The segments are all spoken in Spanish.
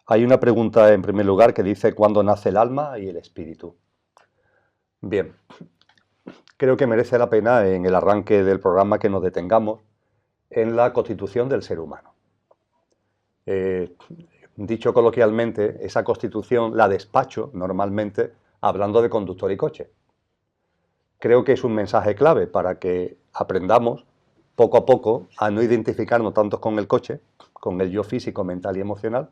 Hay una pregunta en primer lugar que dice ¿cuándo nace el alma y el espíritu? Bien, creo que merece la pena en el arranque del programa que nos detengamos en la constitución del ser humano. Dicho coloquialmente, esa constitución la despacho normalmente hablando de conductor y coche. Creo que es un mensaje clave para que aprendamos poco a poco a no identificarnos tanto con el coche, con el yo físico, mental y emocional,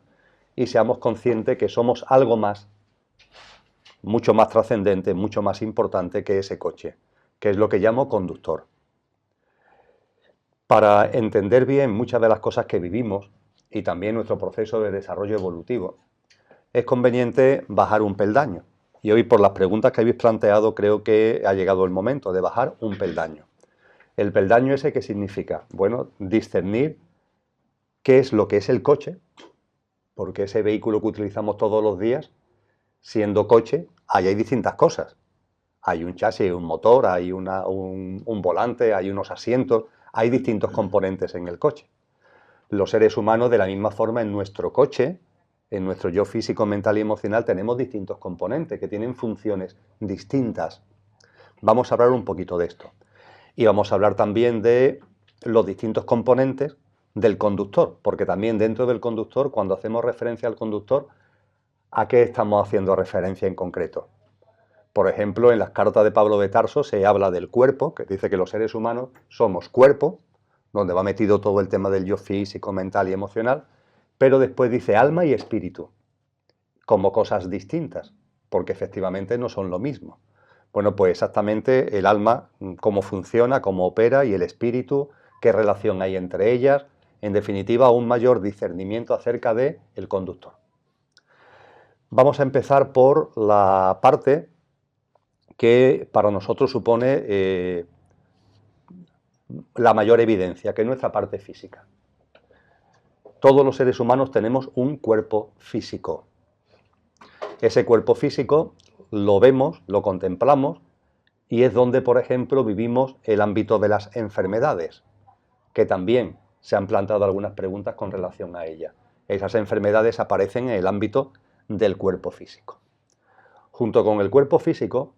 y seamos conscientes que somos algo más, mucho más trascendente, mucho más importante que ese coche, que es lo que llamo conductor. Para entender bien muchas de las cosas que vivimos y también nuestro proceso de desarrollo evolutivo, es conveniente bajar un peldaño. Y hoy, por las preguntas que habéis planteado, creo que ha llegado el momento de bajar un peldaño. ¿El peldaño ese qué significa? Bueno, discernir qué es lo que es el coche, porque ese vehículo que utilizamos todos los días, siendo coche, ahí hay distintas cosas. Hay un chasis, un motor, hay un volante, hay unos asientos, hay distintos componentes en el coche. Los seres humanos, de la misma forma, en nuestro coche, en nuestro yo físico, mental y emocional, tenemos distintos componentes que tienen funciones distintas. Vamos a hablar un poquito de esto. Y vamos a hablar también de los distintos componentes del conductor, porque también dentro del conductor, cuando hacemos referencia al conductor, ¿a qué estamos haciendo referencia en concreto? Por ejemplo, en las cartas de Pablo de Tarso se habla del cuerpo, que dice que los seres humanos somos cuerpo, donde va metido todo el tema del yo físico, mental y emocional, pero después dice alma y espíritu, como cosas distintas, porque efectivamente no son lo mismo. Bueno, pues exactamente el alma, cómo funciona, cómo opera, y el espíritu, qué relación hay entre ellas, en definitiva, un mayor discernimiento acerca del conductor. Vamos a empezar por la parte que para nosotros supone la mayor evidencia, que es nuestra parte física. Todos los seres humanos tenemos un cuerpo físico. Ese cuerpo físico lo vemos, lo contemplamos, y es donde, por ejemplo, vivimos el ámbito de las enfermedades, que también se han planteado algunas preguntas con relación a ellas. Esas enfermedades aparecen en el ámbito del cuerpo físico. Junto con el cuerpo físico,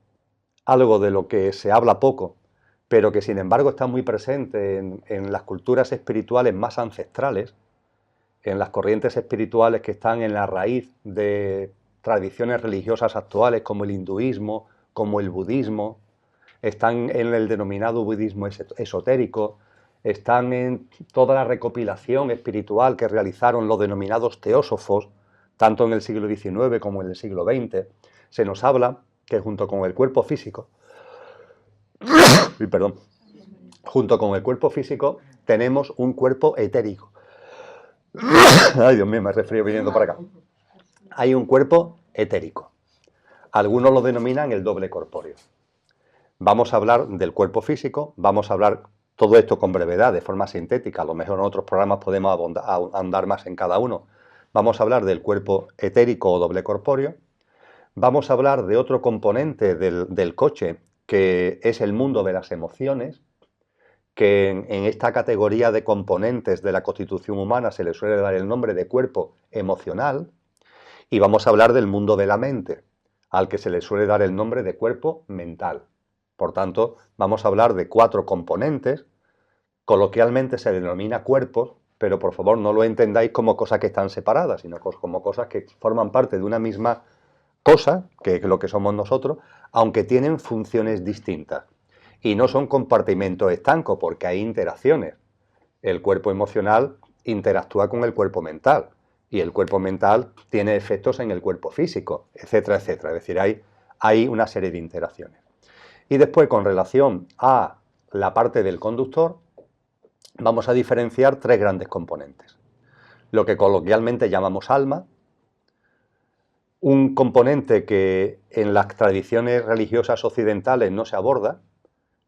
algo de lo que se habla poco, pero que sin embargo está muy presente en las culturas espirituales más ancestrales, en las corrientes espirituales que están en la raíz de tradiciones religiosas actuales como el hinduismo, como el budismo, están en el denominado budismo esotérico, están en toda la recopilación espiritual que realizaron los denominados teósofos, tanto en el siglo XIX como en el siglo XX. Se nos habla que junto con el cuerpo físico, perdón, junto con el cuerpo físico tenemos un cuerpo etérico. Ay, Dios mío, me resfrío viniendo para acá. Hay un cuerpo etérico. Algunos lo denominan el doble corpóreo. Vamos a hablar del cuerpo físico, vamos a hablar todo esto con brevedad, de forma sintética, a lo mejor en otros programas podemos ahondar más en cada uno. Vamos a hablar del cuerpo etérico o doble corpóreo. Vamos a hablar de otro componente del coche, que es el mundo de las emociones, que en esta categoría de componentes de la constitución humana se le suele dar el nombre de cuerpo emocional, y vamos a hablar del mundo de la mente, al que se le suele dar el nombre de cuerpo mental. Por tanto, vamos a hablar de 4 componentes, coloquialmente se denomina cuerpos, pero por favor no lo entendáis como cosas que están separadas, sino como cosas que forman parte de una misma cosa, que es lo que somos nosotros, aunque tienen funciones distintas. Y no son compartimentos estancos, porque hay interacciones. El cuerpo emocional interactúa con el cuerpo mental, y el cuerpo mental tiene efectos en el cuerpo físico, etcétera, etcétera. Es decir, hay una serie de interacciones. Y después, con relación a la parte del conductor, vamos a diferenciar 3 grandes componentes. Lo que coloquialmente llamamos alma, un componente que en las tradiciones religiosas occidentales no se aborda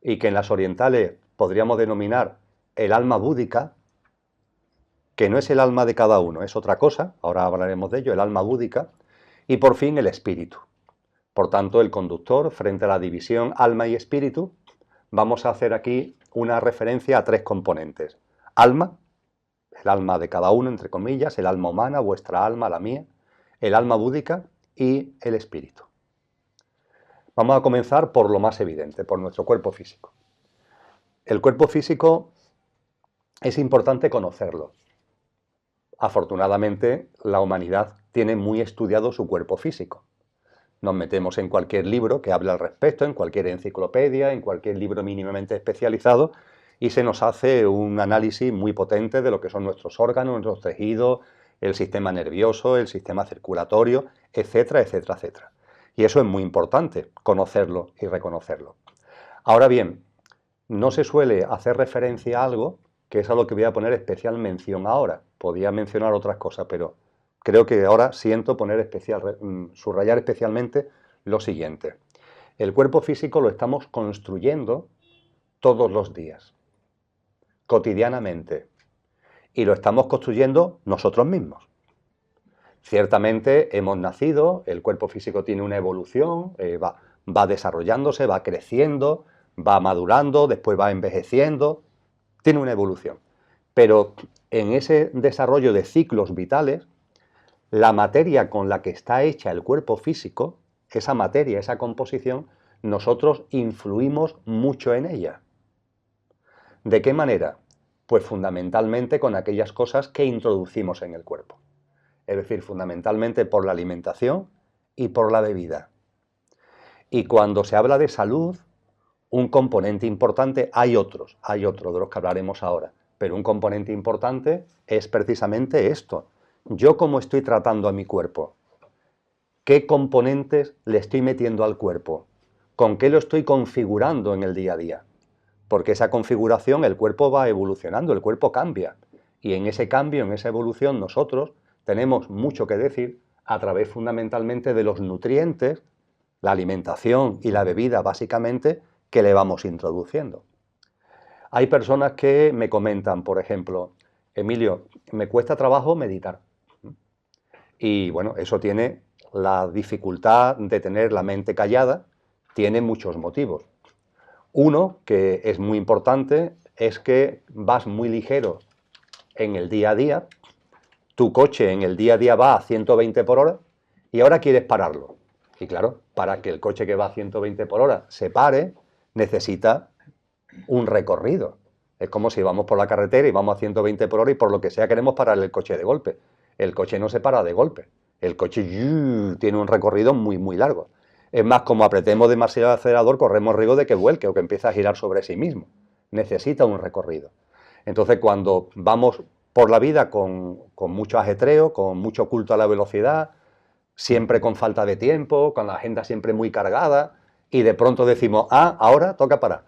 y que en las orientales podríamos denominar el alma búdica, que no es el alma de cada uno, es otra cosa, ahora hablaremos de ello, el alma búdica, y por fin el espíritu. Por tanto, el conductor, frente a la división alma y espíritu, vamos a hacer aquí una referencia a 3 componentes. Alma, el alma de cada uno, entre comillas, el alma humana, vuestra alma, la mía, el alma búdica y el espíritu. Vamos a comenzar por lo más evidente, por nuestro cuerpo físico. El cuerpo físico es importante conocerlo. Afortunadamente, la humanidad tiene muy estudiado su cuerpo físico. Nos metemos en cualquier libro que hable al respecto, en cualquier enciclopedia, en cualquier libro mínimamente especializado, y se nos hace un análisis muy potente de lo que son nuestros órganos, nuestros tejidos, el sistema nervioso, el sistema circulatorio, etcétera, etcétera, etcétera. Y eso es muy importante, conocerlo y reconocerlo. Ahora bien, no se suele hacer referencia a algo que es a lo que voy a poner especial mención ahora. Podía mencionar otras cosas, pero creo que ahora siento subrayar especialmente lo siguiente. El cuerpo físico lo estamos construyendo todos los días, cotidianamente, y lo estamos construyendo nosotros mismos. Ciertamente hemos nacido, el cuerpo físico tiene una evolución, va desarrollándose, va creciendo, va madurando, después va envejeciendo, tiene una evolución. Pero en ese desarrollo de ciclos vitales, la materia con la que está hecha el cuerpo físico, esa materia, esa composición, nosotros influimos mucho en ella. ¿De qué manera? Pues fundamentalmente con aquellas cosas que introducimos en el cuerpo. Es decir, fundamentalmente por la alimentación y por la bebida. Y cuando se habla de salud, un componente importante, hay otro de los que hablaremos ahora, pero un componente importante es precisamente esto. Yo cómo estoy tratando a mi cuerpo, qué componentes le estoy metiendo al cuerpo, con qué lo estoy configurando en el día a día. Porque esa configuración, el cuerpo va evolucionando, el cuerpo cambia. Y en ese cambio, en esa evolución, nosotros tenemos mucho que decir a través fundamentalmente de los nutrientes, la alimentación y la bebida básicamente, que le vamos introduciendo. Hay personas que me comentan, por ejemplo, Emilio, me cuesta trabajo meditar. Y bueno, eso tiene la dificultad de tener la mente callada, tiene muchos motivos. Uno, que es muy importante, es que vas muy ligero en el día a día, tu coche en el día a día va a 120 por hora y ahora quieres pararlo. Y claro, para que el coche que va a 120 por hora se pare, necesita un recorrido. Es como si vamos por la carretera y vamos a 120 por hora y por lo que sea queremos parar el coche de golpe. El coche no se para de golpe. El coche tiene un recorrido muy, muy largo. Es más, como apretemos demasiado el acelerador, corremos riesgo de que vuelque o que empiece a girar sobre sí mismo. Necesita un recorrido. Entonces, cuando vamos por la vida con mucho ajetreo, con mucho culto a la velocidad, siempre con falta de tiempo, con la agenda siempre muy cargada, y de pronto decimos, ahora toca parar.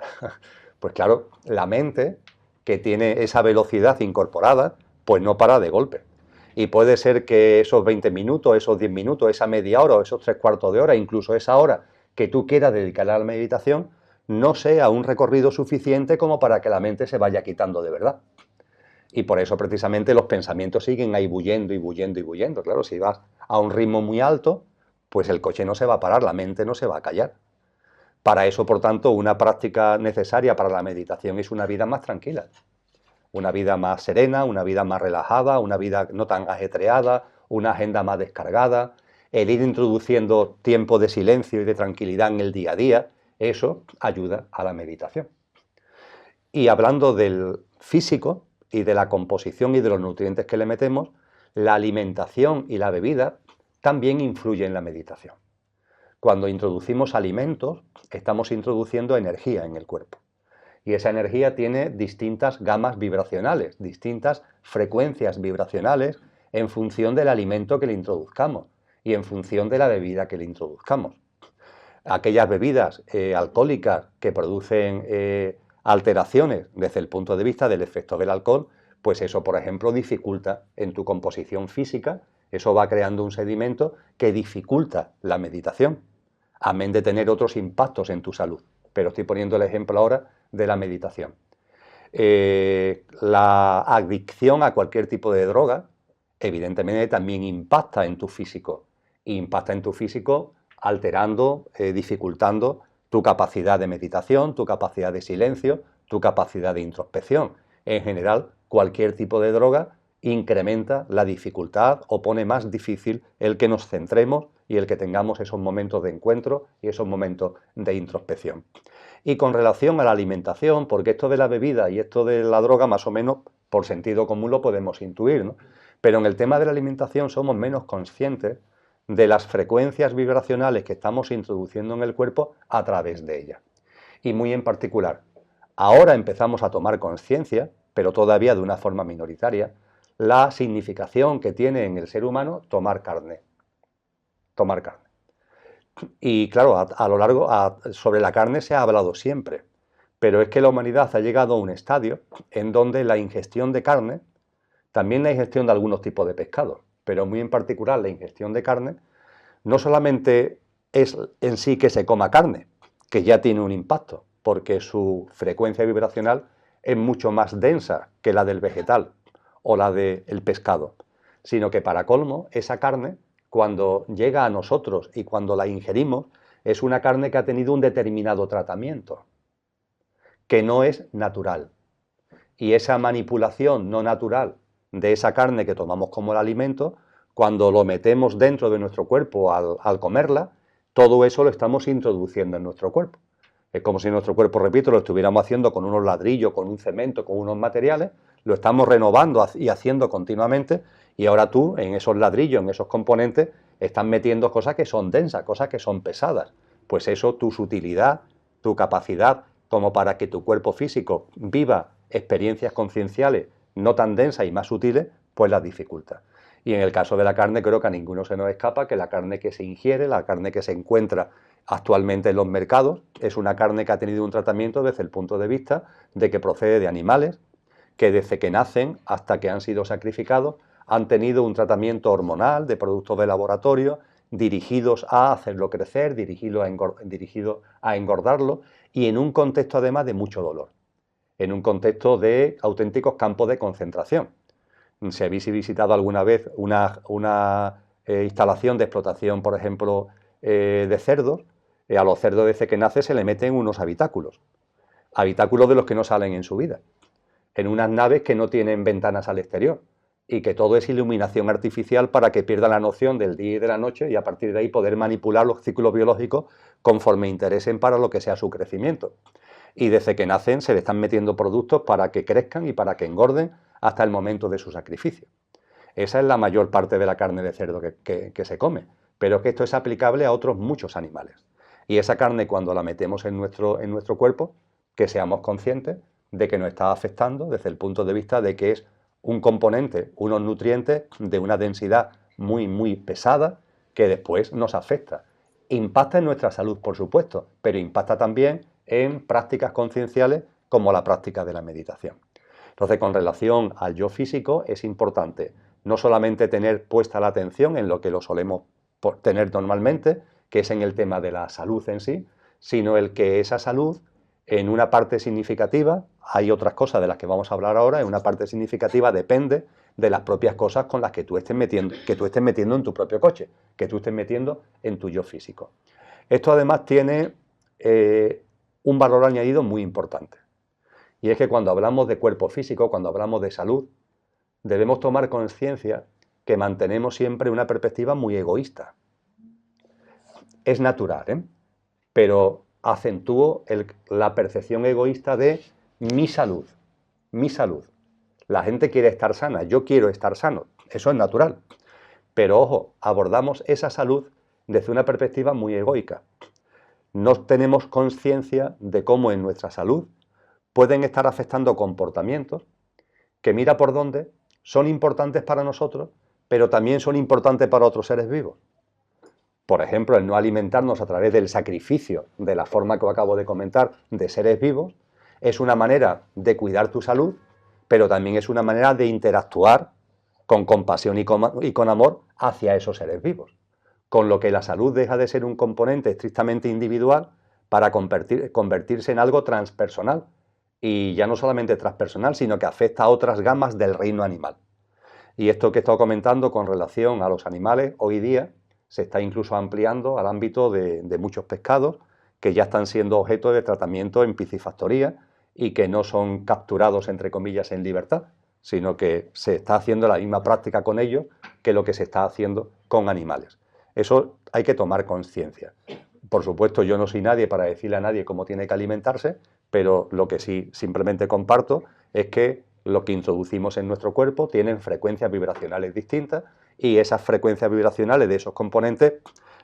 Pues claro, la mente, que tiene esa velocidad incorporada, pues no para de golpe. Y puede ser que esos 20 minutos, esos 10 minutos, esa media hora o esos 3/4 de hora, incluso esa hora que tú quieras dedicar a la meditación, no sea un recorrido suficiente como para que la mente se vaya quitando de verdad. Y por eso precisamente los pensamientos siguen ahí bullendo y bullendo y bullendo. Claro, si vas a un ritmo muy alto, pues el coche no se va a parar, la mente no se va a callar. Para eso, por tanto, una práctica necesaria para la meditación es una vida más tranquila, una vida más serena, una vida más relajada, una vida no tan ajetreada, una agenda más descargada, el ir introduciendo tiempo de silencio y de tranquilidad en el día a día, eso ayuda a la meditación. Y hablando del físico y de la composición y de los nutrientes que le metemos, la alimentación y la bebida también influyen en la meditación. Cuando introducimos alimentos, estamos introduciendo energía en el cuerpo. Y esa energía tiene distintas gamas vibracionales, distintas frecuencias vibracionales en función del alimento que le introduzcamos y en función de la bebida que le introduzcamos. Aquellas bebidas alcohólicas que producen alteraciones desde el punto de vista del efecto del alcohol, pues eso, por ejemplo, dificulta en tu composición física, eso va creando un sedimento que dificulta la meditación, amén de tener otros impactos en tu salud. Pero estoy poniendo el ejemplo ahora de la meditación. La adicción a cualquier tipo de droga, evidentemente también impacta en tu físico, alterando, dificultando tu capacidad de meditación, tu capacidad de silencio, tu capacidad de introspección. En general, cualquier tipo de droga incrementa la dificultad o pone más difícil el que nos centremos y el que tengamos esos momentos de encuentro y esos momentos de introspección. Y con relación a la alimentación, porque esto de la bebida y esto de la droga más o menos por sentido común lo podemos intuir, ¿no? Pero en el tema de la alimentación somos menos conscientes de las frecuencias vibracionales que estamos introduciendo en el cuerpo a través de ella. Y muy en particular, ahora empezamos a tomar conciencia, pero todavía de una forma minoritaria, la significación que tiene en el ser humano tomar carne. Tomar carne. Y claro, a lo largo, sobre la carne se ha hablado siempre, pero es que la humanidad ha llegado a un estadio en donde la ingestión de carne, también la ingestión de algunos tipos de pescado, pero muy en particular la ingestión de carne, no solamente es en sí que se coma carne, que ya tiene un impacto, porque su frecuencia vibracional es mucho más densa que la del vegetal o la del pescado, sino que para colmo, esa carne, cuando llega a nosotros y cuando la ingerimos, es una carne que ha tenido un determinado tratamiento, que no es natural. Y esa manipulación no natural de esa carne que tomamos como el alimento, cuando lo metemos dentro de nuestro cuerpo al comerla, todo eso lo estamos introduciendo en nuestro cuerpo. Es como si nuestro cuerpo, repito, lo estuviéramos haciendo con unos ladrillos, con un cemento, con unos materiales, lo estamos renovando y haciendo continuamente, y ahora tú, en esos ladrillos, en esos componentes, estás metiendo cosas que son densas, cosas que son pesadas. Pues eso, tu sutilidad, tu capacidad como para que tu cuerpo físico viva experiencias concienciales no tan densas y más sutiles, pues las dificulta. Y en el caso de la carne, creo que a ninguno se nos escapa que la carne que se ingiere, la carne que se encuentra actualmente en los mercados, es una carne que ha tenido un tratamiento desde el punto de vista de que procede de animales que desde que nacen hasta que han sido sacrificados han tenido un tratamiento hormonal de productos de laboratorio dirigidos a hacerlo crecer, dirigido a engordarlo y en un contexto además de mucho dolor, en un contexto de auténticos campos de concentración. Si habéis visitado alguna vez una instalación de explotación, por ejemplo, de cerdos, a los cerdos desde que nace se le meten unos habitáculos de los que no salen en su vida, en unas naves que no tienen ventanas al exterior y que todo es iluminación artificial para que pierdan la noción del día y de la noche y a partir de ahí poder manipular los ciclos biológicos conforme interesen para lo que sea su crecimiento. Y desde que nacen se le están metiendo productos para que crezcan y para que engorden hasta el momento de su sacrificio. Esa es la mayor parte de la carne de cerdo que se come, pero que esto es aplicable a otros muchos animales. Y esa carne, cuando la metemos en nuestro cuerpo, que seamos conscientes de que nos está afectando desde el punto de vista de que es un componente, unos nutrientes de una densidad muy, muy pesada que después nos afecta. Impacta en nuestra salud, por supuesto, pero impacta también en prácticas concienciales como la práctica de la meditación. Entonces, con relación al yo físico, es importante no solamente tener puesta la atención en lo que lo solemos tener normalmente, que es en el tema de la salud en sí, sino el que esa salud, en una parte significativa, hay otras cosas de las que vamos a hablar ahora, en una parte significativa depende de las propias cosas con las que tú estés metiendo en tu propio coche, que tú estés metiendo en tu yo físico. Esto además tiene un valor añadido muy importante. Y es que cuando hablamos de cuerpo físico, cuando hablamos de salud, debemos tomar conciencia que mantenemos siempre una perspectiva muy egoísta. Es natural, ¿eh? Pero acentúo la percepción egoísta de mi salud, mi salud. La gente quiere estar sana, yo quiero estar sano, eso es natural. Pero ojo, abordamos esa salud desde una perspectiva muy egoica. No tenemos conciencia de cómo en nuestra salud pueden estar afectando comportamientos que mira por dónde son importantes para nosotros, pero también son importantes para otros seres vivos. Por ejemplo, el no alimentarnos a través del sacrificio, de la forma que acabo de comentar, de seres vivos, es una manera de cuidar tu salud, pero también es una manera de interactuar con compasión y con amor hacia esos seres vivos. Con lo que la salud deja de ser un componente estrictamente individual para convertirse en algo transpersonal. Y ya no solamente transpersonal, sino que afecta a otras gamas del reino animal. Y esto que he estado comentando con relación a los animales, hoy día se está incluso ampliando al ámbito de muchos pescados que ya están siendo objeto de tratamiento en piscifactoría y que no son capturados, entre comillas, en libertad, sino que se está haciendo la misma práctica con ellos que lo que se está haciendo con animales. Eso hay que tomar conciencia. Por supuesto, yo no soy nadie para decirle a nadie cómo tiene que alimentarse, pero lo que sí simplemente comparto es que lo que introducimos en nuestro cuerpo tienen frecuencias vibracionales distintas y esas frecuencias vibracionales de esos componentes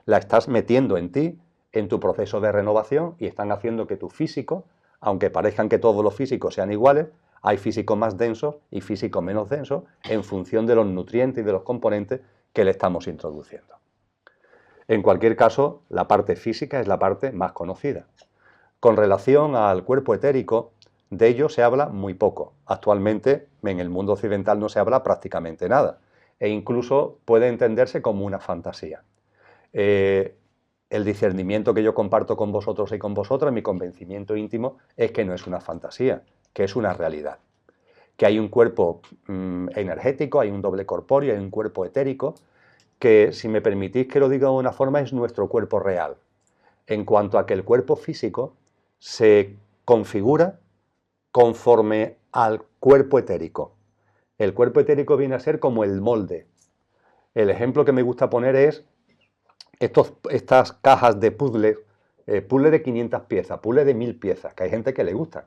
las estás metiendo en ti, en tu proceso de renovación, y están haciendo que tu físico, aunque parezcan que todos los físicos sean iguales, hay físicos más densos y físicos menos densos en función de los nutrientes y de los componentes que le estamos introduciendo. En cualquier caso, la parte física es la parte más conocida. Con relación al cuerpo etérico, de ello se habla muy poco. Actualmente, en el mundo occidental no se habla prácticamente nada, e incluso puede entenderse como una fantasía. El discernimiento que yo comparto con vosotros y con vosotras, mi convencimiento íntimo, es que no es una fantasía, que es una realidad. Que hay un cuerpo energético, hay un doble corpóreo, hay un cuerpo etérico, que, si me permitís que lo diga de una forma, es nuestro cuerpo real. En cuanto a que el cuerpo físico se configura conforme al cuerpo etérico. El cuerpo etérico viene a ser como el molde. El ejemplo que me gusta poner es estas cajas de puzzles, puzzle de 500 piezas, puzzle de 1000 piezas, que hay gente que le gusta.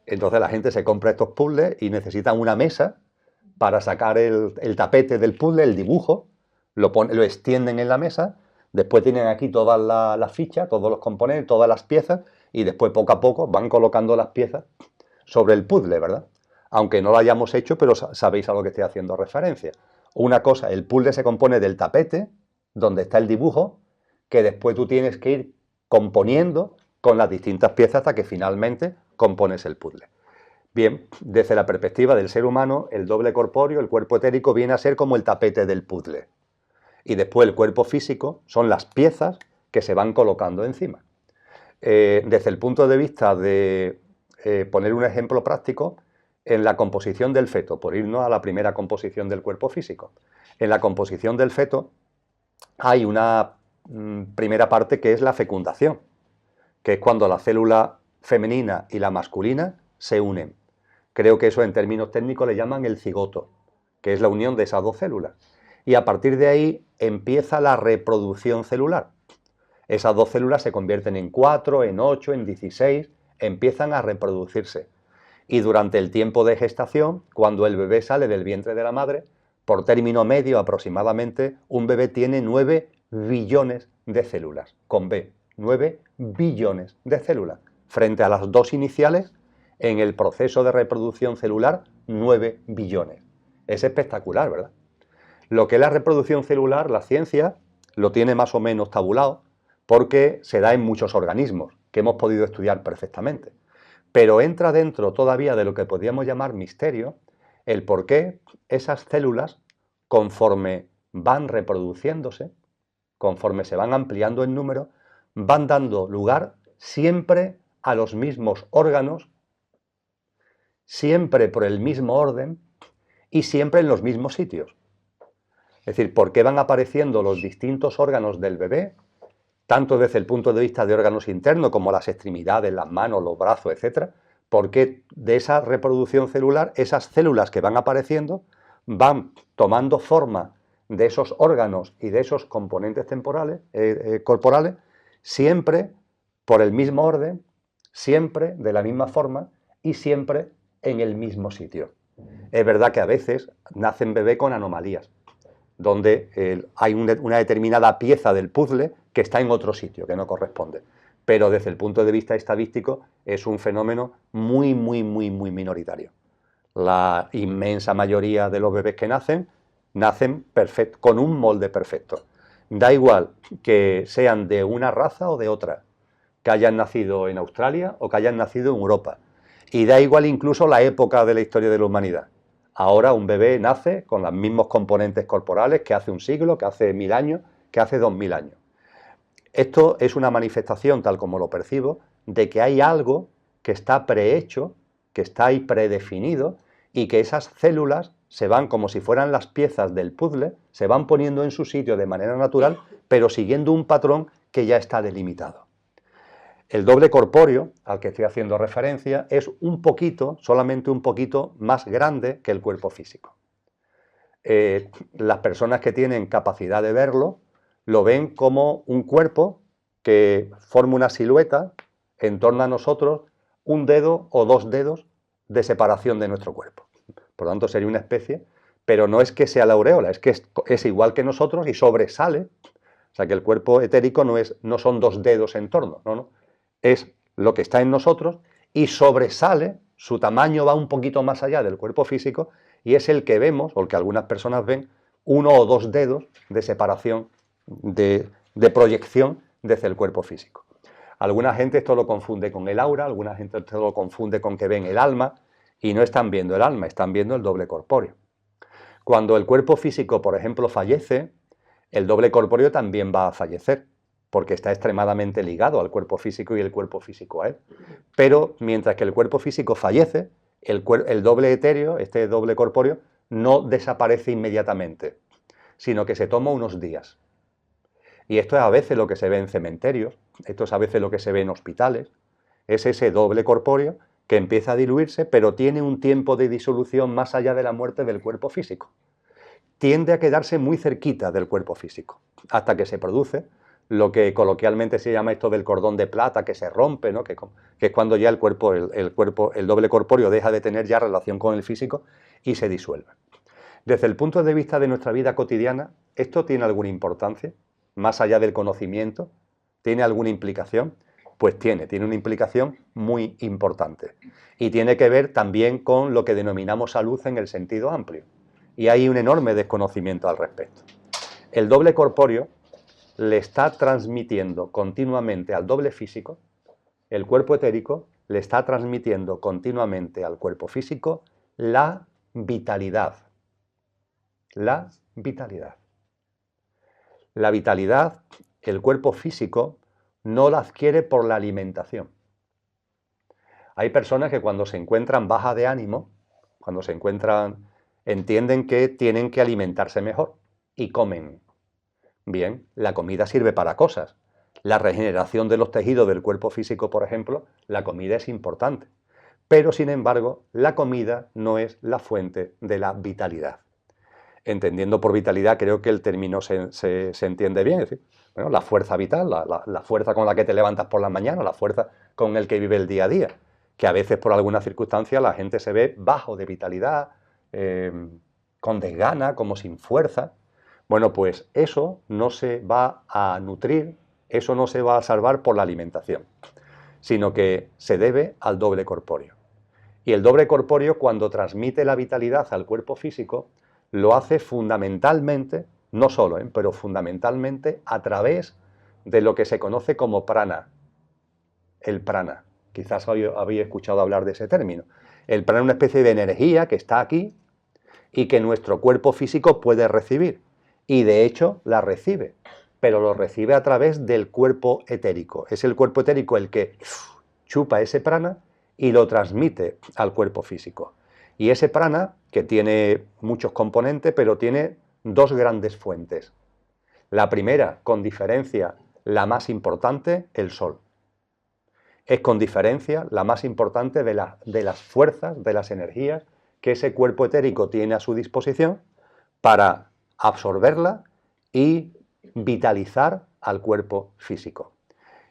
Entonces la gente se compra estos puzzles y necesitan una mesa para sacar el tapete del puzzle, el dibujo, lo extienden en la mesa, después tienen aquí todas las fichas, todos los componentes, todas las piezas, y después poco a poco van colocando las piezas sobre el puzzle, ¿verdad? Aunque no lo hayamos hecho, pero sabéis a lo que estoy haciendo referencia. Una cosa, el puzzle se compone del tapete, donde está el dibujo, que después tú tienes que ir componiendo con las distintas piezas hasta que finalmente compones el puzzle. Bien, desde la perspectiva del ser humano, el doble corpóreo, el cuerpo etérico, viene a ser como el tapete del puzzle. Y después el cuerpo físico son las piezas que se van colocando encima. Desde el punto de vista de poner un ejemplo práctico, en la composición del feto, por irnos a la primera composición del cuerpo físico. En la composición del feto hay una primera parte que es la fecundación, que es cuando la célula femenina y la masculina se unen. Creo que eso en términos técnicos le llaman el cigoto, que es la unión de esas dos células. Y a partir de ahí empieza la reproducción celular. Esas dos células se convierten en 4, en 8, en 16, empiezan a reproducirse. Y durante el tiempo de gestación, cuando el bebé sale del vientre de la madre, por término medio aproximadamente, un bebé tiene 9 billones de células, con B, 9 billones de células, frente a las dos iniciales, en el proceso de reproducción celular, 9 billones. Es espectacular, ¿verdad? Lo que es la reproducción celular, la ciencia lo tiene más o menos tabulado, porque se da en muchos organismos, que hemos podido estudiar perfectamente. Pero entra dentro todavía de lo que podríamos llamar misterio, el por qué esas células, conforme van reproduciéndose, conforme se van ampliando en número, van dando lugar siempre a los mismos órganos, siempre por el mismo orden y siempre en los mismos sitios. Es decir, ¿por qué van apareciendo los distintos órganos del bebé, tanto desde el punto de vista de órganos internos como las extremidades, las manos, los brazos, etcétera? Porque de esa reproducción celular, esas células que van apareciendo van tomando forma de esos órganos y de esos componentes temporales, corporales, siempre por el mismo orden, siempre de la misma forma y siempre en el mismo sitio. Es verdad que a veces nacen bebés con anomalías, donde hay una determinada pieza del puzzle que está en otro sitio, que no corresponde. Pero desde el punto de vista estadístico es un fenómeno muy minoritario. La inmensa mayoría de los bebés que nacen con un molde perfecto. Da igual que sean de una raza o de otra, que hayan nacido en Australia o que hayan nacido en Europa. Y da igual incluso la época de la historia de la humanidad. Ahora un bebé nace con los mismos componentes corporales que hace un siglo, que hace 1000 años, que hace 2000 años. Esto es una manifestación, tal como lo percibo, de que hay algo que está prehecho, que está ahí predefinido, y que esas células se van, como si fueran las piezas del puzzle, se van poniendo en su sitio de manera natural, pero siguiendo un patrón que ya está delimitado. El doble corpóreo, al que estoy haciendo referencia, es un poquito, solamente un poquito más grande que el cuerpo físico. Las personas que tienen capacidad de verlo, lo ven como un cuerpo que forma una silueta en torno a nosotros, un dedo o dos dedos de separación de nuestro cuerpo. Por lo tanto, sería una especie, pero no es que sea la aureola, es que es igual que nosotros y sobresale. O sea, que el cuerpo etérico no son dos dedos en torno, no, es lo que está en nosotros y sobresale, su tamaño va un poquito más allá del cuerpo físico y es el que vemos, o el que algunas personas ven, uno o dos dedos de separación, de proyección desde el cuerpo físico. Alguna gente esto lo confunde con el aura, alguna gente esto lo confunde con que ven el alma y no están viendo el alma, están viendo el doble corpóreo. Cuando el cuerpo físico, por ejemplo, fallece, el doble corpóreo también va a fallecer, porque está extremadamente ligado al cuerpo físico y el cuerpo físico a él. Pero mientras que el cuerpo físico fallece, el doble etéreo, este doble corpóreo, no desaparece inmediatamente, sino que se toma unos días. Y esto es a veces lo que se ve en cementerios, esto es a veces lo que se ve en hospitales, es ese doble corpóreo que empieza a diluirse, pero tiene un tiempo de disolución más allá de la muerte del cuerpo físico. Tiende a quedarse muy cerquita del cuerpo físico, hasta que se produce lo que coloquialmente se llama esto del cordón de plata, que se rompe, ¿no? que es cuando ya el doble corpóreo deja de tener ya relación con el físico y se disuelve. Desde el punto de vista de nuestra vida cotidiana, ¿esto tiene alguna importancia? Más allá del conocimiento, ¿tiene alguna implicación? Pues tiene una implicación muy importante. Y tiene que ver también con lo que denominamos salud en el sentido amplio. Y hay un enorme desconocimiento al respecto. El doble corpóreo le está transmitiendo continuamente al doble físico, el cuerpo etérico le está transmitiendo continuamente al cuerpo físico la vitalidad. La vitalidad. La vitalidad, el cuerpo físico, no la adquiere por la alimentación. Hay personas que cuando se encuentran bajas de ánimo, entienden que tienen que alimentarse mejor y comen. Bien, la comida sirve para cosas. La regeneración de los tejidos del cuerpo físico, por ejemplo, la comida es importante. Pero, sin embargo, la comida no es la fuente de la vitalidad. Entendiendo por vitalidad, creo que el término se entiende bien. Es decir, bueno, la fuerza vital, la fuerza con la que te levantas por la mañana, la fuerza con la que vive el día a día. Que a veces, por alguna circunstancia, la gente se ve bajo de vitalidad, con desgana, como sin fuerza. Bueno, pues eso no se va a nutrir, eso no se va a salvar por la alimentación, sino que se debe al doble corpóreo. Y el doble corpóreo, cuando transmite la vitalidad al cuerpo físico, lo hace fundamentalmente, no solo, pero fundamentalmente a través de lo que se conoce como prana. El prana. Quizás habéis escuchado hablar de ese término. El prana es una especie de energía que está aquí y que nuestro cuerpo físico puede recibir. Y de hecho la recibe, pero lo recibe a través del cuerpo etérico. Es el cuerpo etérico el que chupa ese prana y lo transmite al cuerpo físico. Y ese prana, que tiene muchos componentes, pero tiene dos grandes fuentes. La primera, con diferencia, la más importante, el sol. Es con diferencia la más importante de las fuerzas, de las energías que ese cuerpo etérico tiene a su disposición para absorberla y vitalizar al cuerpo físico.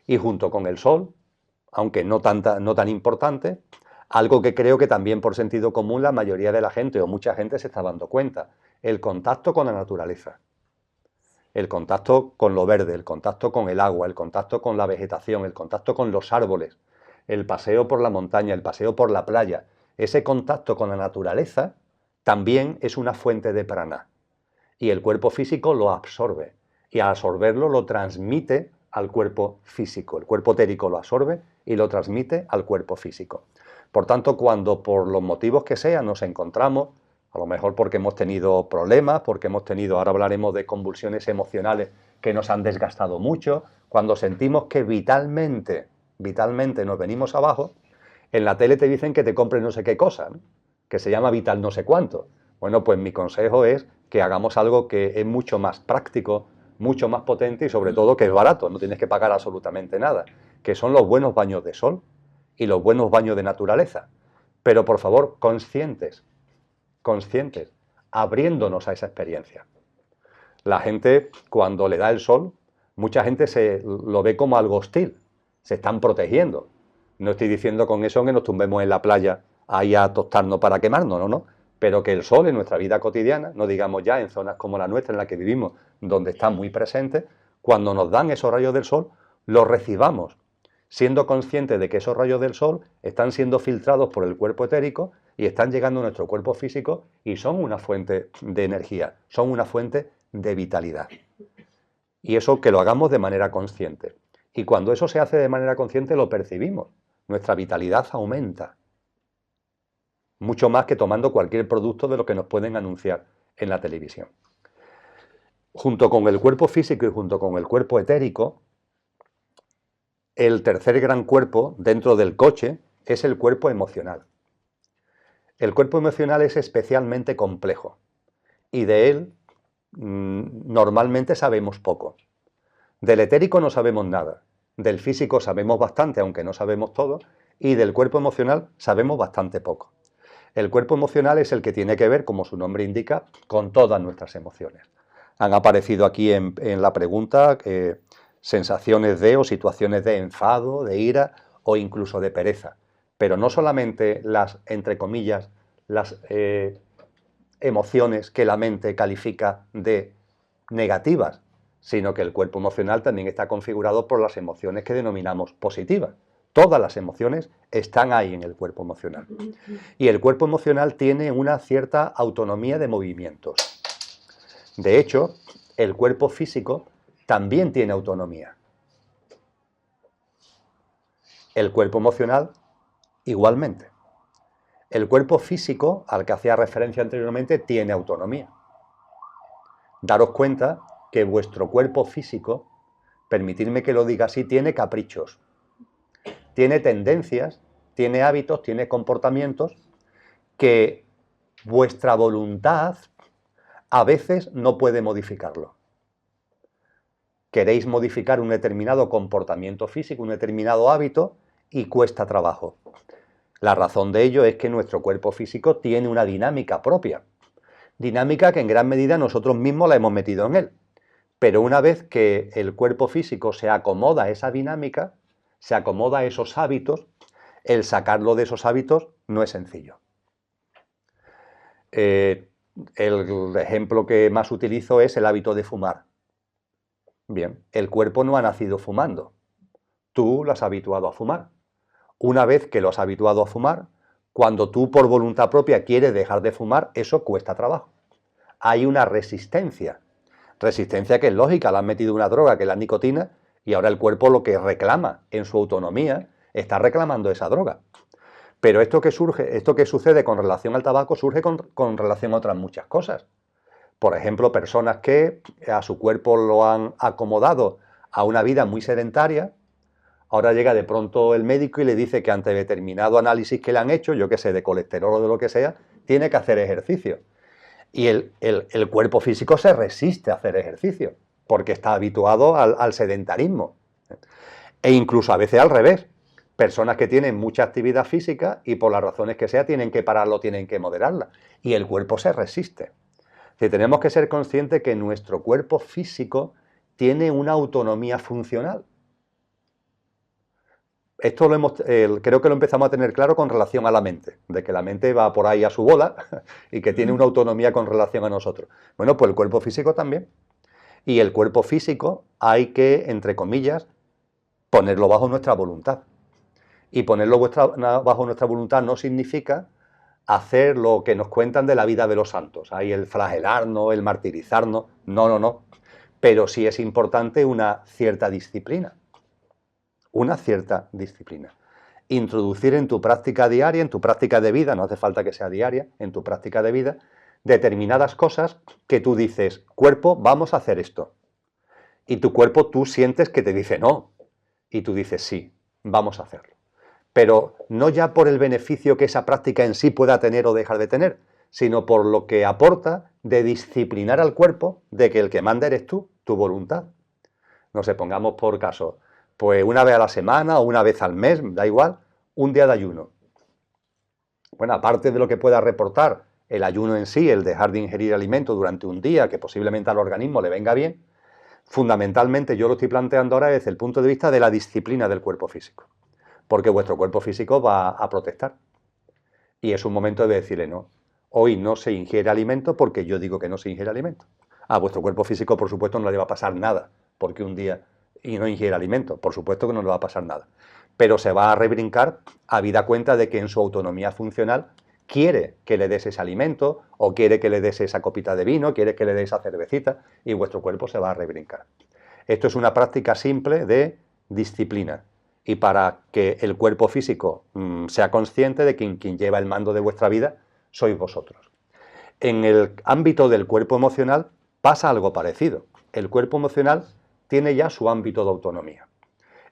Y junto con el sol, aunque no tan importante, algo que creo que también por sentido común la mayoría de la gente o mucha gente se está dando cuenta, el contacto con la naturaleza. El contacto con lo verde, el contacto con el agua, el contacto con la vegetación, el contacto con los árboles, el paseo por la montaña, el paseo por la playa. Ese contacto con la naturaleza también es una fuente de prana. Y el cuerpo físico lo absorbe. Y al absorberlo lo transmite al cuerpo físico. El cuerpo etérico lo absorbe y lo transmite al cuerpo físico. Por tanto, cuando por los motivos que sean nos encontramos, a lo mejor porque hemos tenido problemas, porque ahora hablaremos de convulsiones emocionales que nos han desgastado mucho, cuando sentimos que vitalmente nos venimos abajo, en la tele te dicen que te compres no sé qué cosa, ¿no? Que se llama vital no sé cuánto. Bueno, pues mi consejo es que hagamos algo que es mucho más práctico, mucho más potente y sobre todo que es barato, no tienes que pagar absolutamente nada, que son los buenos baños de sol y los buenos baños de naturaleza. Pero por favor, conscientes, abriéndonos a esa experiencia. La gente, cuando le da el sol, mucha gente lo ve como algo hostil, se están protegiendo. No estoy diciendo con eso que nos tumbemos en la playa ahí a tostarnos para quemarnos, no, pero que el sol en nuestra vida cotidiana, no digamos ya en zonas como la nuestra en la que vivimos, donde está muy presente, cuando nos dan esos rayos del sol, los recibamos, siendo conscientes de que esos rayos del sol están siendo filtrados por el cuerpo etérico y están llegando a nuestro cuerpo físico y son una fuente de energía, son una fuente de vitalidad. Y eso que lo hagamos de manera consciente. Y cuando eso se hace de manera consciente lo percibimos, nuestra vitalidad aumenta. Mucho más que tomando cualquier producto de lo que nos pueden anunciar en la televisión. Junto con el cuerpo físico y junto con el cuerpo etérico, el tercer gran cuerpo dentro del coche es el cuerpo emocional. El cuerpo emocional es especialmente complejo y de él normalmente sabemos poco. Del etérico no sabemos nada, del físico sabemos bastante, aunque no sabemos todo, y del cuerpo emocional sabemos bastante poco. El cuerpo emocional es el que tiene que ver, como su nombre indica, con todas nuestras emociones. Han aparecido aquí en la pregunta sensaciones de o situaciones de enfado, de ira o incluso de pereza. Pero no solamente las, entre comillas, las emociones que la mente califica de negativas, sino que el cuerpo emocional también está configurado por las emociones que denominamos positivas. Todas las emociones están ahí en el cuerpo emocional. Y el cuerpo emocional tiene una cierta autonomía de movimientos. De hecho, el cuerpo físico también tiene autonomía. El cuerpo emocional igualmente. El cuerpo físico, al que hacía referencia anteriormente, tiene autonomía. Daros cuenta que vuestro cuerpo físico, permitidme que lo diga así, tiene caprichos, tiene tendencias, tiene hábitos, tiene comportamientos que vuestra voluntad a veces no puede modificarlo. Queréis modificar un determinado comportamiento físico, un determinado hábito, y cuesta trabajo. La razón de ello es que nuestro cuerpo físico tiene una dinámica propia. Dinámica que en gran medida nosotros mismos la hemos metido en él. Pero una vez que el cuerpo físico se acomoda a esa dinámica, se acomoda a esos hábitos, el sacarlo de esos hábitos no es sencillo. El ejemplo que más utilizo es el hábito de fumar. Bien, el cuerpo no ha nacido fumando. Tú lo has habituado a fumar. Una vez que lo has habituado a fumar, cuando tú por voluntad propia quieres dejar de fumar, eso cuesta trabajo. Hay una resistencia. Resistencia que es lógica, le han metido una droga que es la nicotina y ahora el cuerpo lo que reclama en su autonomía está reclamando esa droga. Pero esto que sucede con relación al tabaco surge con relación a otras muchas cosas. Por ejemplo, personas que a su cuerpo lo han acomodado a una vida muy sedentaria, ahora llega de pronto el médico y le dice que ante determinado análisis que le han hecho, yo qué sé, de colesterol o de lo que sea, tiene que hacer ejercicio. Y el cuerpo físico se resiste a hacer ejercicio, porque está habituado al sedentarismo. E incluso a veces al revés. Personas que tienen mucha actividad física y por las razones que sea tienen que pararlo, tienen que moderarla. Y el cuerpo se resiste. Tenemos que ser conscientes que nuestro cuerpo físico tiene una autonomía funcional. Esto creo que lo empezamos a tener claro con relación a la mente, de que la mente va por ahí a su bola y que tiene una autonomía con relación a nosotros. Bueno, pues el cuerpo físico también. Y el cuerpo físico hay que, entre comillas, ponerlo bajo nuestra voluntad. Y ponerlo bajo nuestra voluntad no significa hacer lo que nos cuentan de la vida de los santos. Ahí el flagelarnos, el martirizarnos. No. Pero sí es importante una cierta disciplina. Una cierta disciplina. Introducir en tu práctica diaria, en tu práctica de vida, no hace falta que sea diaria, en tu práctica de vida, determinadas cosas que tú dices, cuerpo, vamos a hacer esto. Y tu cuerpo tú sientes que te dice no. Y tú dices sí, vamos a hacerlo. Pero no ya por el beneficio que esa práctica en sí pueda tener o dejar de tener, sino por lo que aporta de disciplinar al cuerpo, de que el que manda eres tú, tu voluntad. No sé, pongamos por caso, Pues una vez a la semana o una vez al mes, da igual, un día de ayuno. Bueno, aparte de lo que pueda reportar el ayuno en sí, el dejar de ingerir alimento durante un día, que posiblemente al organismo le venga bien, fundamentalmente yo lo estoy planteando ahora desde el punto de vista de la disciplina del cuerpo físico. Porque vuestro cuerpo físico va a protestar. Y es un momento de decirle, no, hoy no se ingiere alimento porque yo digo que no se ingiere alimento. A vuestro cuerpo físico, por supuesto, no le va a pasar nada porque un día y no ingiere alimento. Por supuesto que no le va a pasar nada. Pero se va a rebrincar habida cuenta de que en su autonomía funcional quiere que le des ese alimento o quiere que le des esa copita de vino, quiere que le des esa cervecita y vuestro cuerpo se va a rebrincar. Esto es una práctica simple de disciplina. Y para que el cuerpo físico sea consciente de que quien lleva el mando de vuestra vida sois vosotros. En el ámbito del cuerpo emocional pasa algo parecido. El cuerpo emocional tiene ya su ámbito de autonomía.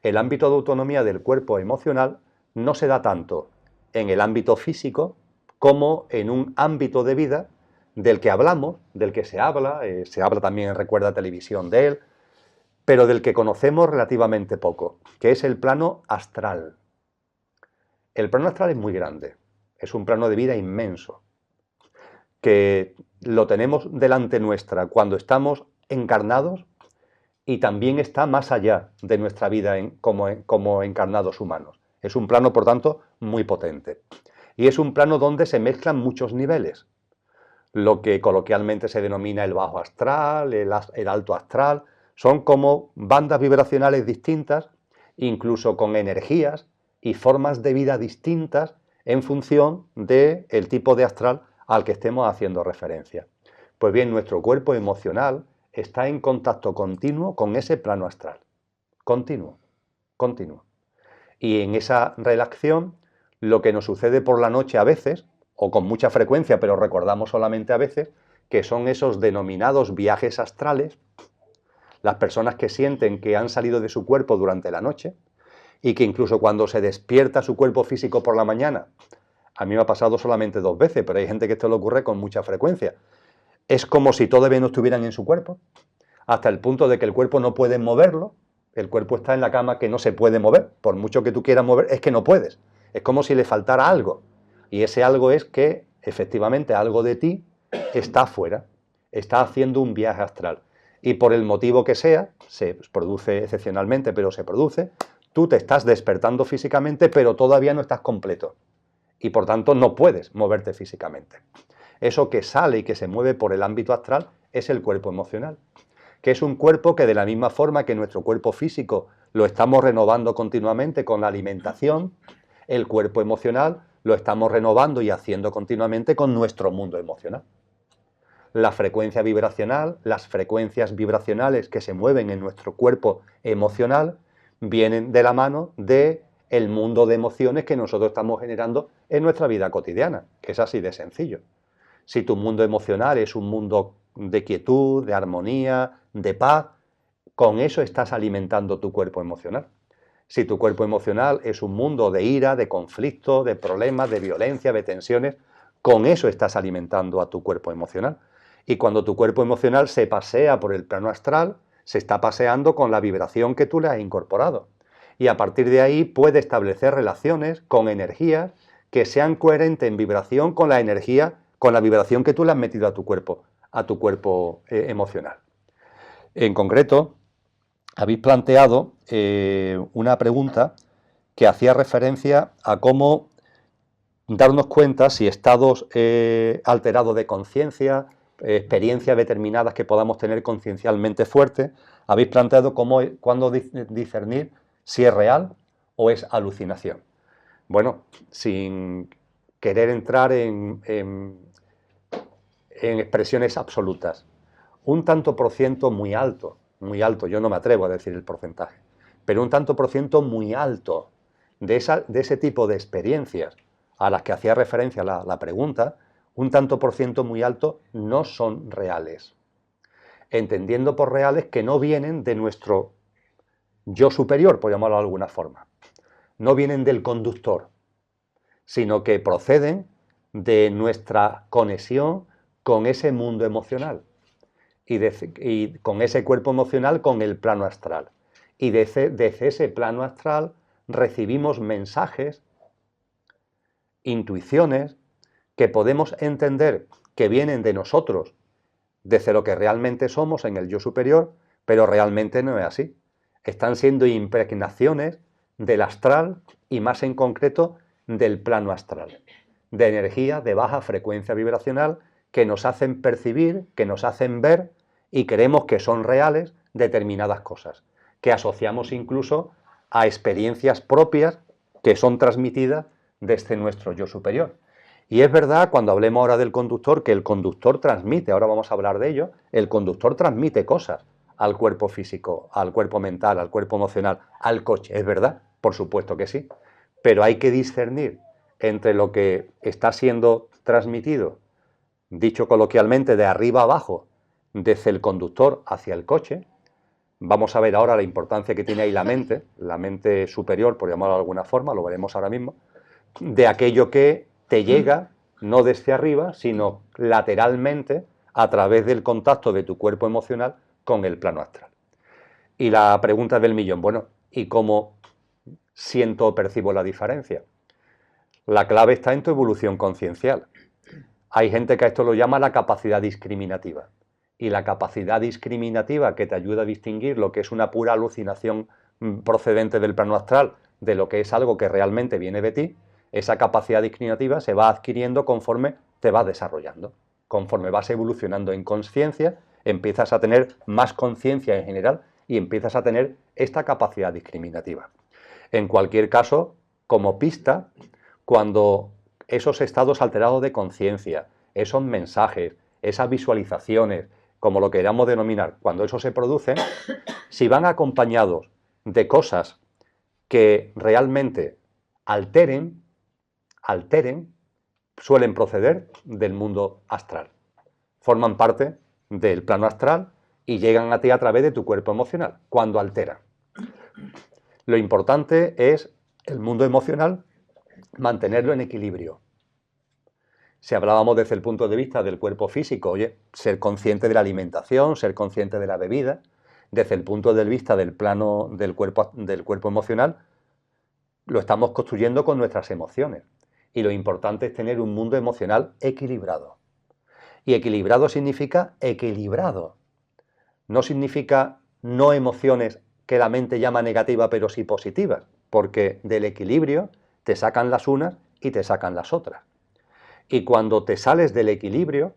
El ámbito de autonomía del cuerpo emocional no se da tanto en el ámbito físico como en un ámbito de vida del que hablamos, del que se habla también en Recuerda Televisión de él, pero del que conocemos relativamente poco, que es el plano astral. El plano astral es muy grande, es un plano de vida inmenso, que lo tenemos delante nuestra cuando estamos encarnados y también está más allá de nuestra vida como encarnados humanos. Es un plano, por tanto, muy potente. Y es un plano donde se mezclan muchos niveles. Lo que coloquialmente se denomina el bajo astral, el alto astral, son como bandas vibracionales distintas, incluso con energías y formas de vida distintas en función del tipo de astral al que estemos haciendo referencia. Pues bien, nuestro cuerpo emocional está en contacto continuo con ese plano astral. Continuo, continuo. Y en esa relación, lo que nos sucede por la noche a veces, o con mucha frecuencia, pero recordamos solamente a veces, que son esos denominados viajes astrales, las personas que sienten que han salido de su cuerpo durante la noche y que incluso cuando se despierta su cuerpo físico por la mañana, a mí me ha pasado solamente 2 veces, pero hay gente que esto le ocurre con mucha frecuencia, es como si todavía no estuvieran en su cuerpo, hasta el punto de que el cuerpo no puede moverlo, el cuerpo está en la cama que no se puede mover, por mucho que tú quieras mover, es que no puedes, es como si le faltara algo, y ese algo es que efectivamente algo de ti está afuera, está haciendo un viaje astral, y por el motivo que sea, se produce excepcionalmente, pero se produce, tú te estás despertando físicamente, pero todavía no estás completo, y por tanto no puedes moverte físicamente. Eso que sale y que se mueve por el ámbito astral es el cuerpo emocional, que es un cuerpo que de la misma forma que nuestro cuerpo físico lo estamos renovando continuamente con la alimentación, el cuerpo emocional lo estamos renovando y haciendo continuamente con nuestro mundo emocional. La frecuencia vibracional, las frecuencias vibracionales que se mueven en nuestro cuerpo emocional vienen de la mano del mundo de emociones que nosotros estamos generando en nuestra vida cotidiana, que es así de sencillo. Si tu mundo emocional es un mundo de quietud, de armonía, de paz, con eso estás alimentando tu cuerpo emocional. Si tu cuerpo emocional es un mundo de ira, de conflicto, de problemas, de violencia, de tensiones, con eso estás alimentando a tu cuerpo emocional. Y cuando tu cuerpo emocional se pasea por el plano astral, se está paseando con la vibración que tú le has incorporado. Y a partir de ahí puede establecer relaciones con energías que sean coherentes en vibración con la energía, con la vibración que tú le has metido a tu cuerpo emocional. En concreto, habéis planteado una pregunta que hacía referencia a cómo darnos cuenta si estados alterados de conciencia, experiencias determinadas que podamos tener conciencialmente fuertes, habéis planteado cuándo discernir si es real o es alucinación. Bueno, sin querer entrar en expresiones absolutas, un tanto por ciento muy alto, yo no me atrevo a decir el porcentaje, pero un tanto por ciento muy alto de ese tipo de experiencias a las que hacía referencia la pregunta, un tanto por ciento muy alto no son reales. Entendiendo por reales que no vienen de nuestro yo superior, por llamarlo de alguna forma. No vienen del conductor, sino que proceden de nuestra conexión con ese mundo emocional y con ese cuerpo emocional con el plano astral. y desde ese plano astral recibimos mensajes, intuiciones, que podemos entender que vienen de nosotros, desde lo que realmente somos en el yo superior, pero realmente no es así. Están siendo impregnaciones del astral y más en concreto del plano astral, de energía de baja frecuencia vibracional que nos hacen percibir, que nos hacen ver y creemos que son reales determinadas cosas, que asociamos incluso a experiencias propias que son transmitidas desde nuestro yo superior. Y es verdad, cuando hablemos ahora del conductor, que el conductor transmite, ahora vamos a hablar de ello, el conductor transmite cosas al cuerpo físico, al cuerpo mental, al cuerpo emocional, al coche, es verdad, por supuesto que sí, pero hay que discernir entre lo que está siendo transmitido, dicho coloquialmente, de arriba a abajo, desde el conductor hacia el coche. Vamos a ver ahora la importancia que tiene ahí la mente superior, por llamarlo de alguna forma, lo veremos ahora mismo, de aquello que te llega no desde arriba, sino lateralmente a través del contacto de tu cuerpo emocional con el plano astral. Y la pregunta del millón, bueno, ¿y cómo siento o percibo la diferencia? La clave está en tu evolución conciencial. Hay gente que a esto lo llama la capacidad discriminativa. Y la capacidad discriminativa que te ayuda a distinguir lo que es una pura alucinación procedente del plano astral de lo que es algo que realmente viene de ti, esa capacidad discriminativa se va adquiriendo conforme te vas desarrollando. Conforme vas evolucionando en conciencia, empiezas a tener más conciencia en general y empiezas a tener esta capacidad discriminativa. En cualquier caso, como pista, cuando esos estados alterados de conciencia, esos mensajes, esas visualizaciones, como lo queramos denominar, cuando eso se produce, si van acompañados de cosas que realmente alteren, suelen proceder del mundo astral. Forman parte del plano astral y llegan a ti a través de tu cuerpo emocional, cuando alteran. Lo importante es el mundo emocional, mantenerlo en equilibrio. Si hablábamos desde el punto de vista del cuerpo físico, oye, ser consciente de la alimentación, ser consciente de la bebida, desde el punto de vista del plano del cuerpo emocional, lo estamos construyendo con nuestras emociones. Y lo importante es tener un mundo emocional equilibrado. Y equilibrado significa equilibrado. No significa no emociones que la mente llama negativa, pero sí positivas, porque del equilibrio te sacan las unas y te sacan las otras. Y cuando te sales del equilibrio,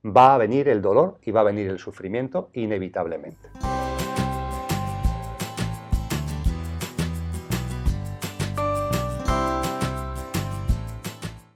va a venir el dolor y va a venir el sufrimiento inevitablemente.